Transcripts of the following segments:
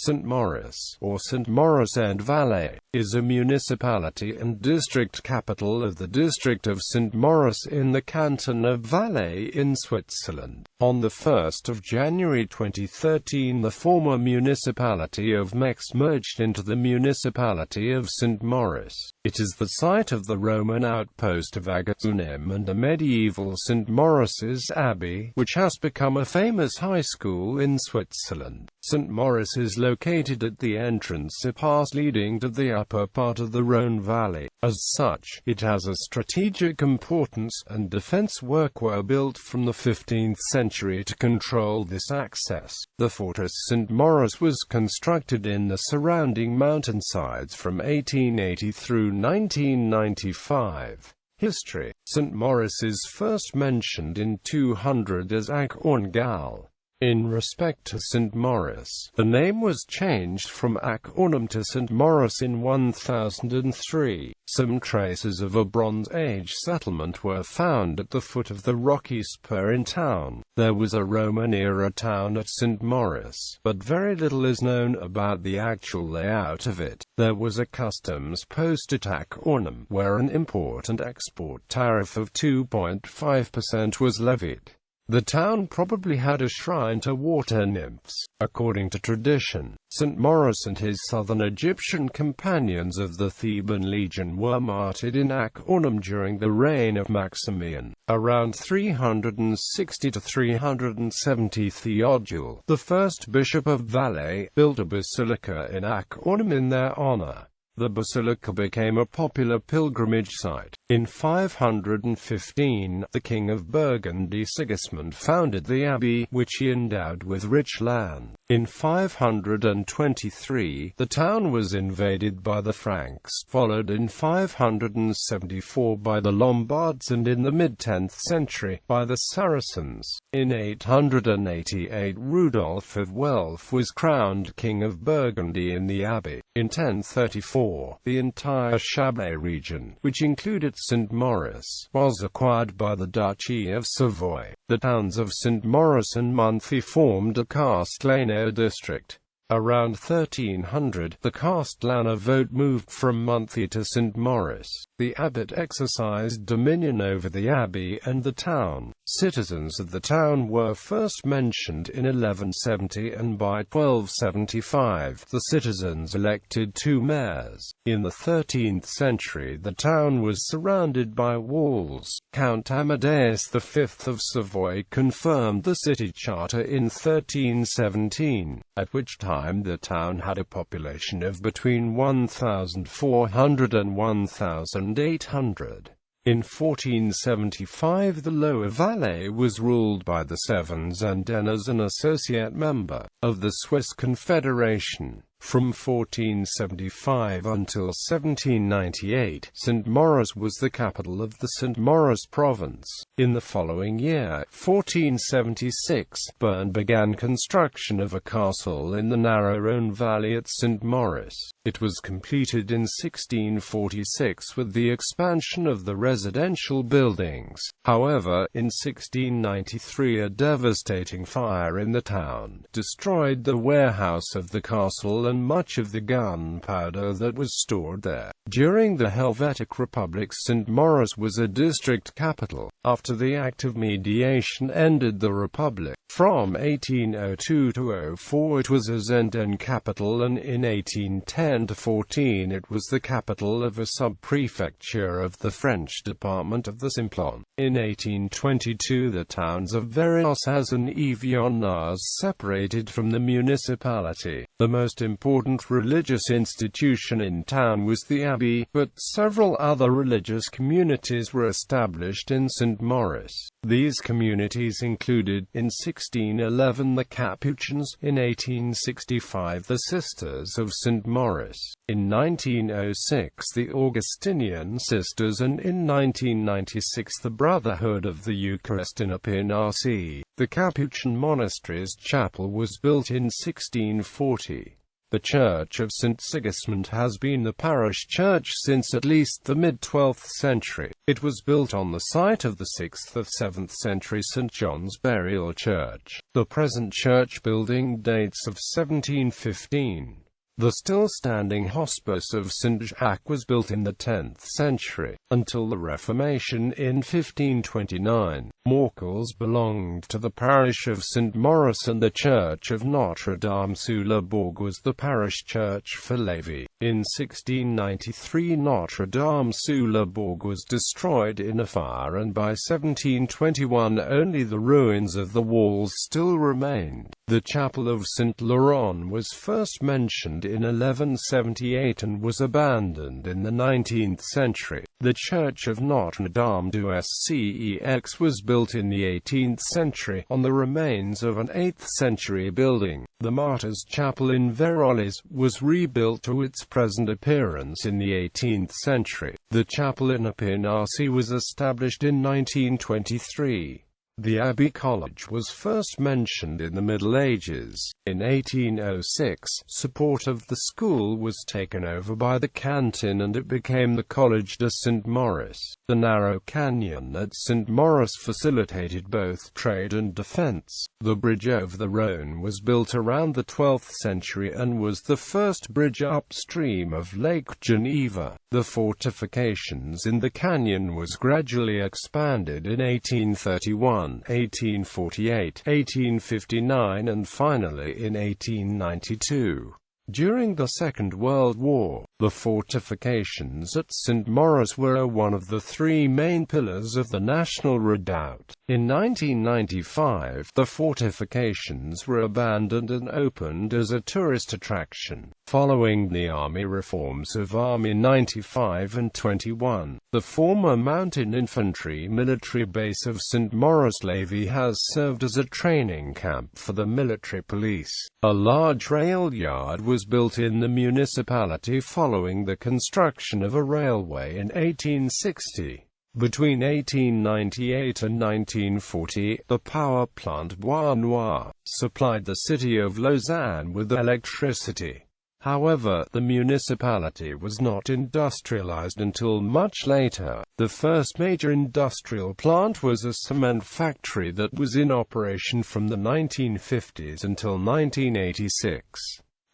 Saint-Maurice, or Saint-Maurice-en-Valais, is a municipality and district capital of the district of Saint-Maurice in the canton of Valais in Switzerland. On 1 January 2013, the former municipality of Mex merged into the municipality of Saint-Maurice. It is the site of the Roman outpost of Agaunum and the medieval St. Maurice's Abbey, which has become a famous high school in Switzerland. St. Maurice is located at the entrance to a pass leading to the upper part of the Rhone Valley. As such, it has a strategic importance, and defense work were built from the 15th century to control this access. The fortress St. Maurice was constructed in the surrounding mountainsides from 1880 through 1995. History. St. Maurice is first mentioned in 200 as Agaunum. In respect to St. Maurice, the name was changed from Agaunum to St. Maurice in 1003. Some traces of a Bronze Age settlement were found at the foot of the rocky spur in town. There was a Roman-era town at St. Maurice, but very little is known about the actual layout of it. There was a customs post at Agaunum, where an import and export tariff of 2.5% was levied. The town probably had a shrine to water nymphs. According to tradition, St. Maurice and his southern Egyptian companions of the Theban legion were martyred in Agaunum during the reign of Maximian, around 360 to 370 Theodule, the first bishop of Valais, built a basilica in Agaunum in their honor. The basilica became a popular pilgrimage site. In 515, the King of Burgundy Sigismund founded the abbey, which he endowed with rich land. In 523, the town was invaded by the Franks, followed in 574 by the Lombards, and in the mid-10th century, by the Saracens. In 888, Rudolf of Welf was crowned King of Burgundy in the abbey. In 1034, the entire Chablis region, which included St. Maurice, was acquired by the Duchy of Savoy. The towns of St. Maurice and Monthey formed a Castellano district. Around 1300, the Castellano vote moved from Monthey to St. Maurice. The abbot exercised dominion over the abbey and the town. Citizens of the town were first mentioned in 1170, and by 1275, the citizens elected 2 mayors. In the 13th century, the town was surrounded by walls. Count Amadeus V of Savoy confirmed the city charter in 1317, at which time the town had a population of between 1,400 and 1,800. In 1475, the Lower Valais was ruled by the Sevens, and then as an associate member of the Swiss Confederation. From 1475 until 1798, St. Maurice was the capital of the St. Maurice province. In the following year, 1476, Bern began construction of a castle in the narrow Rhone Valley at St. Maurice. It was completed in 1646 with the expansion of the residential buildings. However, in 1693 a devastating fire in the town destroyed the warehouse of the castle and much of the gunpowder that was stored there. During the Helvetic Republic, St. Maurice was a district capital. After the Act of Mediation ended the Republic, from 1802 to 04 it was a Zenden capital, and in 1810 to 14 it was the capital of a sub-prefecture of the French department of the Simplon. In 1822 the towns of Verrières and Yvionnas separated from the municipality. The most important religious institution in town was the Abbey, but several other religious communities were established in St. Maurice. These communities included, in 1611 the Capuchins, in 1865 the Sisters of St. Maurice, in 1906 the Augustinian Sisters, and in 1996 the Brotherhood of the Eucharist in Epinarcy. The Capuchin monastery's chapel was built in 1640. The Church of St. Sigismund has been the parish church since at least the mid-12th century. It was built on the site of the 6th or 7th century St. John's burial church. The present church building dates of 1715. The still-standing hospice of St. Jacques was built in the 10th century. Until the Reformation in 1529, Morcles belonged to the parish of St. Maurice, and the church of Notre-Dame-sous-le-Bourg was the parish church for Lévis. In 1693 Notre-Dame-sous-le-Bourg was destroyed in a fire, and by 1721 only the ruins of the walls still remained. The Chapel of St. Laurent was first mentioned in 1178 and was abandoned in the 19th century. The Church of Notre-Dame-du-Sex was built in the 18th century, on the remains of an 8th century building. The Martyrs' Chapel in Veyroles was rebuilt to its present appearance in the 18th century. The chapel in Epinarcy was established in 1923. The Abbey College was first mentioned in the Middle Ages. In 1806, support of the school was taken over by the canton and it became the Collège de Saint-Maurice. The narrow canyon at Saint-Maurice facilitated both trade and defense. The bridge over the Rhône was built around the 12th century and was the first bridge upstream of Lake Geneva. The fortifications in the canyon was gradually expanded in 1831. 1848, 1859 and finally in 1892. During the Second World War, the fortifications at St. Maurice were one of the three main pillars of the National Redoubt. In 1995, the fortifications were abandoned and opened as a tourist attraction. Following the army reforms of Army 95 and 21, the former mountain infantry military base of Saint-Maurice-Lévis has served as a training camp for the military police. A large rail yard was built in the municipality following the construction of a railway in 1860. Between 1898 and 1940, the power plant Bois Noir supplied the city of Lausanne with electricity. However, the municipality was not industrialized until much later. The first major industrial plant was a cement factory that was in operation from the 1950s until 1986.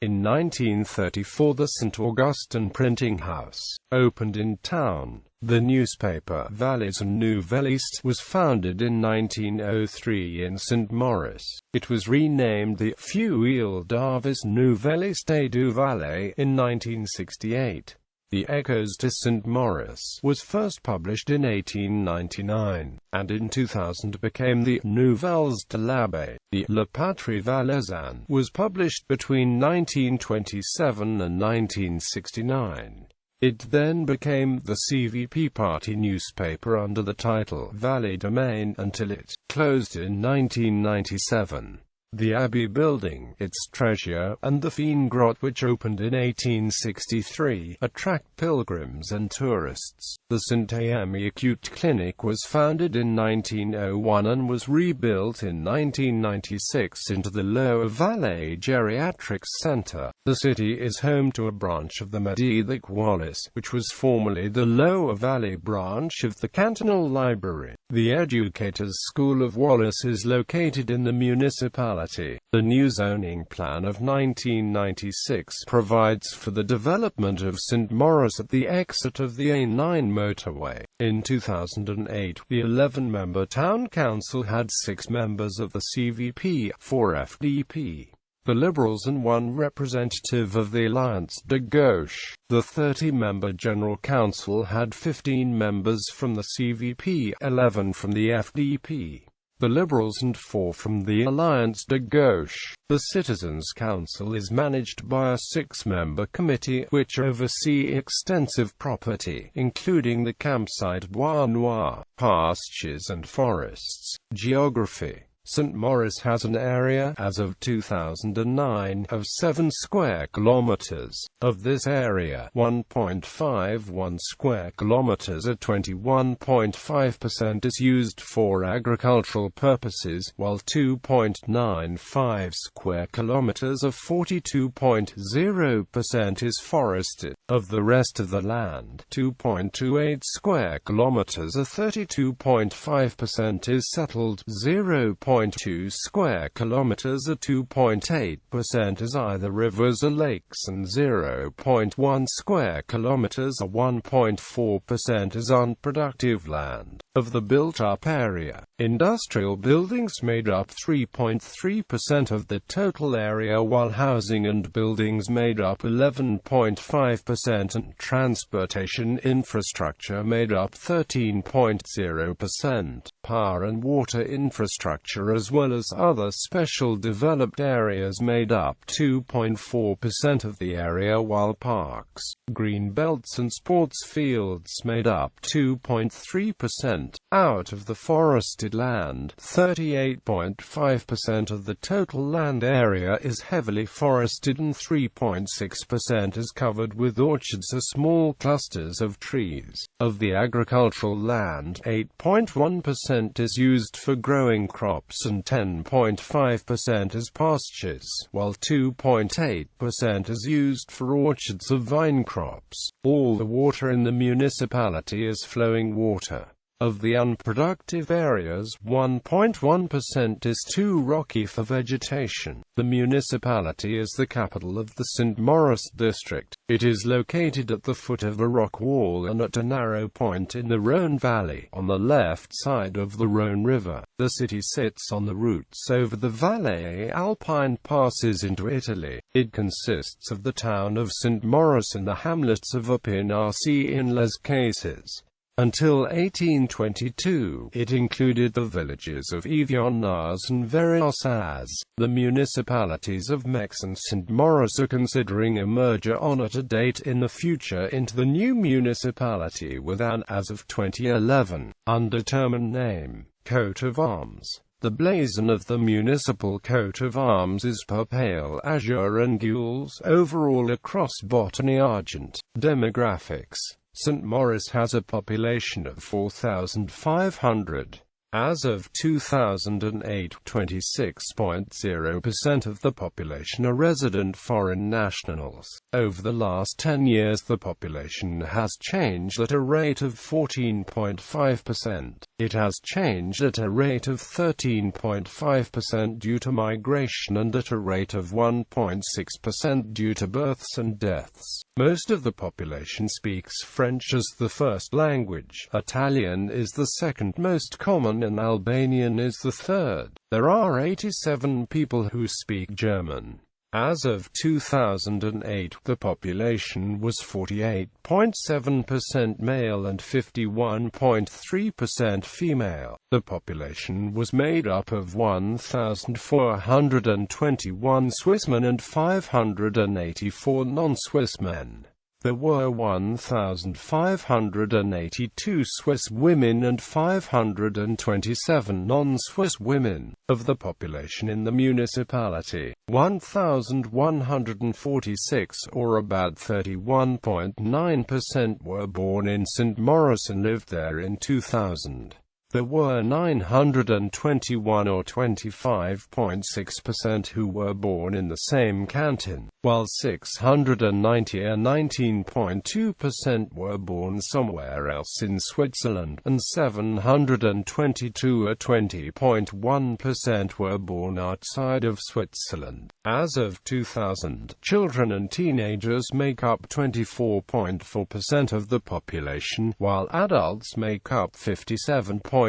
In 1934 the St. Augustin printing house opened in town. The newspaper Valais and Nouvelliste was founded in 1903 in Saint-Maurice. It was renamed the Feuille d'Avis Nouvelliste du Valais in 1968. The Echoes de Saint-Maurice was first published in 1899, and in 2000 became the Nouvelles de l'Abbey. The La Patrie Valaisanne was published between 1927 and 1969. It then became the CVP party newspaper under the title Valley Domain until it closed in 1997. The Abbey building, its treasure, and the Fienne Grotte, which opened in 1863, attract pilgrims and tourists. The Saint-Maurice Acute Clinic was founded in 1901 and was rebuilt in 1996 into the Lower Valley Geriatrics Center. The city is home to a branch of the mediaeval Wallis, which was formerly the Lower Valley branch of the Cantonal Library. The Educators' School of Wallis is located in the municipality. The new zoning plan of 1996 provides for the development of St. Maurice at the exit of the A9 motorway. In 2008, the 11-member town council had 6 members of the CVP, 4 FDP, the Liberals and 1 representative of the Alliance de Gauche. The 30-member General Council had 15 members from the CVP, 11 from the FDP, the Liberals and 4 from the Alliance de Gauche. The Citizens' Council is managed by a 6-member committee, which oversee extensive property, including the campsite Bois Noir, pastures and forests, geography, St. Maurice has an area, as of 2009, of 7 square kilometers. Of this area, 1.51 square kilometers or 21.5% is used for agricultural purposes, while 2.95 square kilometers or 42.0% is forested. Of the rest of the land, 2.28 square kilometers or 32.5% is settled, 0.2 square kilometers or 2.8% is either rivers or lakes, and 0.1 square kilometers or 1.4% is unproductive land. Of the built-up area, industrial buildings made up 3.3% of the total area, while housing and buildings made up 11.5% and transportation infrastructure made up 13.0%. Power and water infrastructure as well as other special developed areas made up 2.4% of the area, while parks, green belts and sports fields made up 2.3%. Out of the forested land, 38.5% of the total land area is heavily forested and 3.6% is covered with orchards or small clusters of trees. Of the agricultural land, 8.1% is used for growing crops and 10.5% as pastures, while 2.8% is used for orchards of vine crops. All the water in the municipality is flowing water. Of the unproductive areas, 1.1% is too rocky for vegetation. The municipality is the capital of the Saint-Maurice district. It is located at the foot of a rock wall and at a narrow point in the Rhône Valley, on the left side of the Rhône River. The city sits on the routes over the Valais Alpine passes into Italy. It consists of the town of Saint-Maurice and the hamlets of Epinarcy in Les Cases. Until 1822, it included the villages of Evionnaz and Verrières. The municipalities of Mex and Saint-Maurice are considering a merger on at a date in the future into the new municipality with an, as of 2011, undetermined name. Coat of arms. The blazon of the municipal coat of arms is purple azure and gules, overall a cross botany argent. Demographics. St. Maurice has a population of 4,500. As of 2008, 26.0% of the population are resident foreign nationals. Over the last 10 years the population has changed at a rate of 14.5%. It has changed at a rate of 13.5% due to migration and at a rate of 1.6% due to births and deaths. Most of the population speaks French as the first language. Italian is the second most common and Albanian is the third. There are 87 people who speak German. As of 2008, the population was 48.7% male and 51.3% female. The population was made up of 1,421 Swissmen and 584 non-Swiss men. There were 1,582 Swiss women and 527 non-Swiss women. Of the population in the municipality, 1,146 or about 31.9% were born in St. Maurice and lived there in 2000. There were 921 or 25.6% who were born in the same canton, while 690 or 19.2% were born somewhere else in Switzerland, and 722 or 20.1% were born outside of Switzerland. As of 2000, children and teenagers make up 24.4% of the population, while adults make up 57.8%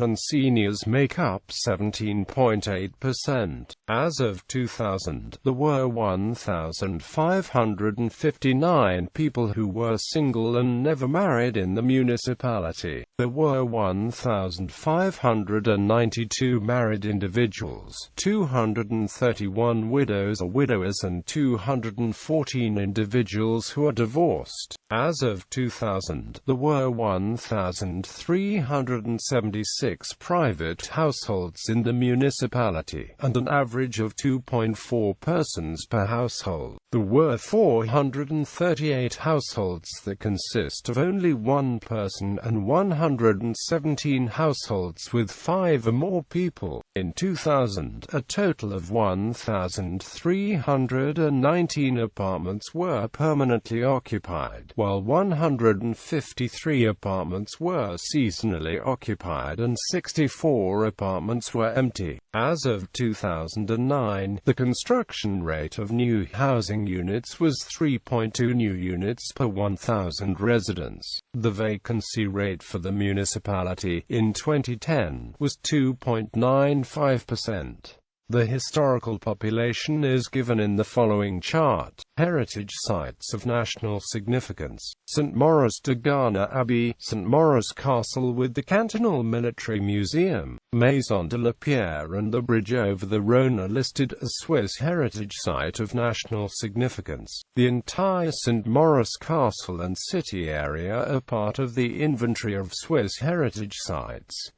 and seniors make up 17.8%. As of 2000, there were 1 1,559 people who were single and never married in the municipality. There were 1,592 married individuals, 231 widows or widowers and 214 individuals who are divorced. As of 2000, there were 1,376 private households in the municipality, and an average of 2.4 persons per household. There were 438 households that consist of only one person and 117 households with 5 or more people. In 2000, a total of 1,319 apartments were permanently occupied, while 153 apartments were seasonally occupied and 64 apartments were empty. As of 2009, the construction rate of new housing units was 3.2 new units per 1,000 residents. The vacancy rate for the municipality in 2010 was 2.95%. The historical population is given in the following chart. Heritage sites of national significance: Saint-Maurice-de-Ghana Abbey, St. Maurice Castle with the Cantonal Military Museum, Maison de la Pierre and the bridge over the Rhône are listed as Swiss Heritage Site of national significance. The entire St. Maurice Castle and city area are part of the inventory of Swiss Heritage Sites.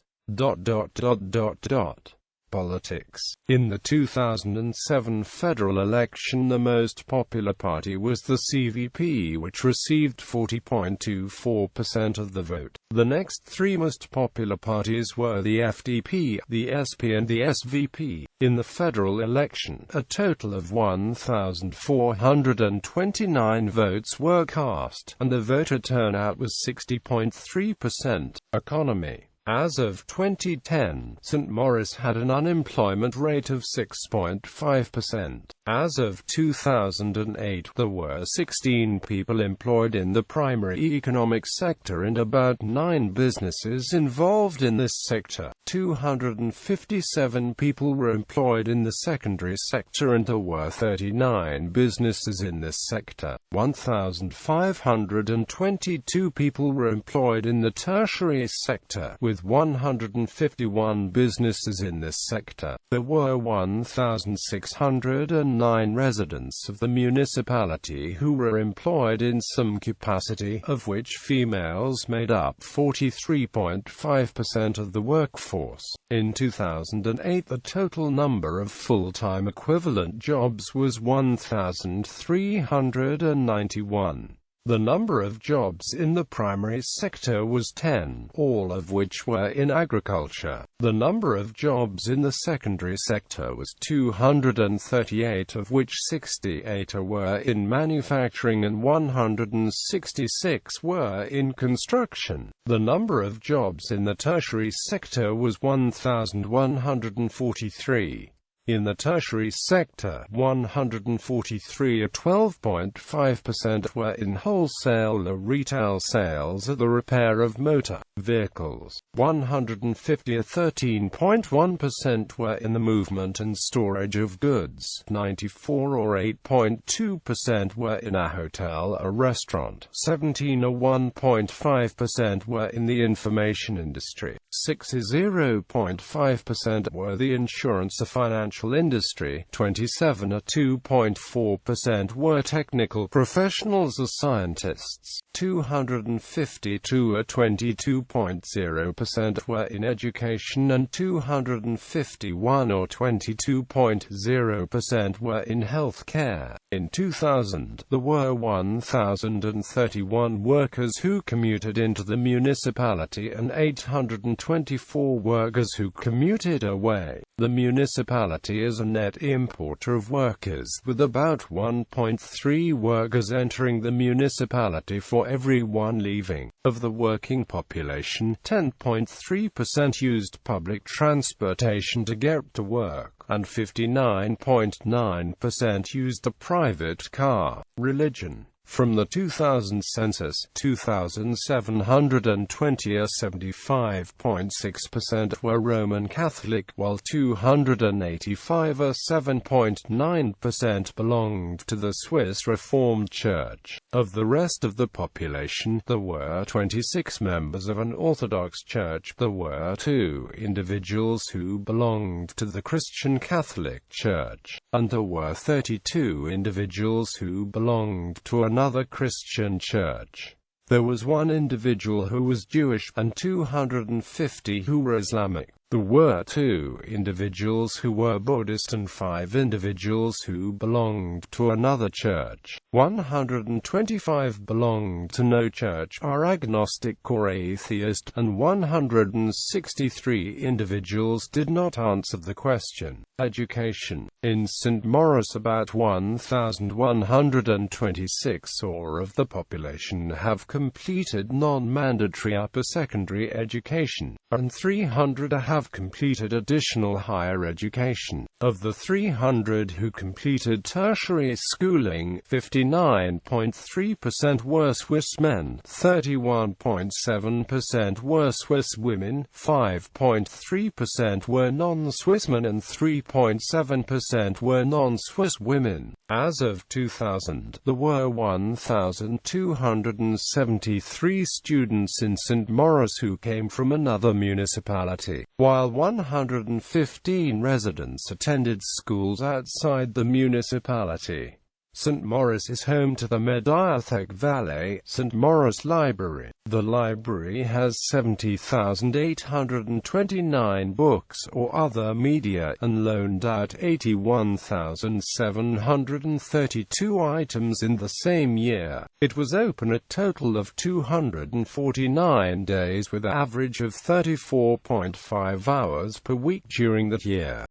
Politics. In the 2007 federal election, the most popular party was the CVP, which received 40.24% of the vote. The next three most popular parties were the FDP, the SP and the SVP. In the federal election, a total of 1,429 votes were cast, and the voter turnout was 60.3%. Economy. As of 2010, St. Maurice had an unemployment rate of 6.5%. As of 2008, there were 16 people employed in the primary economic sector and about 9 businesses involved in this sector. 257 people were employed in the secondary sector and there were 39 businesses in this sector. 1,522 people were employed in the tertiary sector, with 151 businesses in this sector. There were 1,609 residents of the municipality who were employed in some capacity, of which females made up 43.5% of the workforce. In 2008, the total number of full-time equivalent jobs was 1,391. The number of jobs in the primary sector was 10, all of which were in agriculture. The number of jobs in the secondary sector was 238, of which 68 were in manufacturing and 166 were in construction. The number of jobs in the tertiary sector was 1,143. In the tertiary sector, 143 or 12.5% were in wholesale or retail sales or the repair of motor vehicles. 150 or 13.1% were in the movement and storage of goods. 94 or 8.2% were in a hotel or restaurant. 17 or 1.5% were in the information industry. 6 or 0.5% were the insurance or financial industry. 27 or 2.4% were technical professionals or scientists. 252 or 22.0% were in education and 251 or 22.0% were in health care. In 2000, there were 1,031 workers who commuted into the municipality and 824 workers who commuted away. The municipality is a net importer of workers, with about 1.3 workers entering the municipality for every one leaving. Of the working population, 10.3% used public transportation to get to work, and 59.9% used a private car. Religion. From the 2000 census, 2,720 or 75.6% were Roman Catholic, while 285 or 7.9% belonged to the Swiss Reformed Church. Of the rest of the population, there were 26 members of an Orthodox Church, there were 2 individuals who belonged to the Christian Catholic Church, and there were 32 individuals who belonged to another Christian church. There was 1 individual who was Jewish, and 250 who were Islamic. There were 2 individuals who were Buddhist and 5 individuals who belonged to another church. 125 belonged to no church, are agnostic or atheist, and 163 individuals did not answer the question. Education. In St. Maurice, about 1,126 or of the population have completed non-mandatory upper secondary education, and 300 have completed additional higher education. Of the 300 who completed tertiary schooling, 59.3% were Swiss men, 31.7% were Swiss women, 5.3% were non-Swiss men, and 3.7% were non-Swiss women. As of 2000, there were 1,273 students in St. Maurice who came from another municipality, while 115 residents attended schools outside the municipality. St. Maurice is home to the mediaeval Valais, St. Maurice Library. The library has 70,829 books or other media, and loaned out 81,732 items in the same year. It was open a total of 249 days with an average of 34.5 hours per week during that year.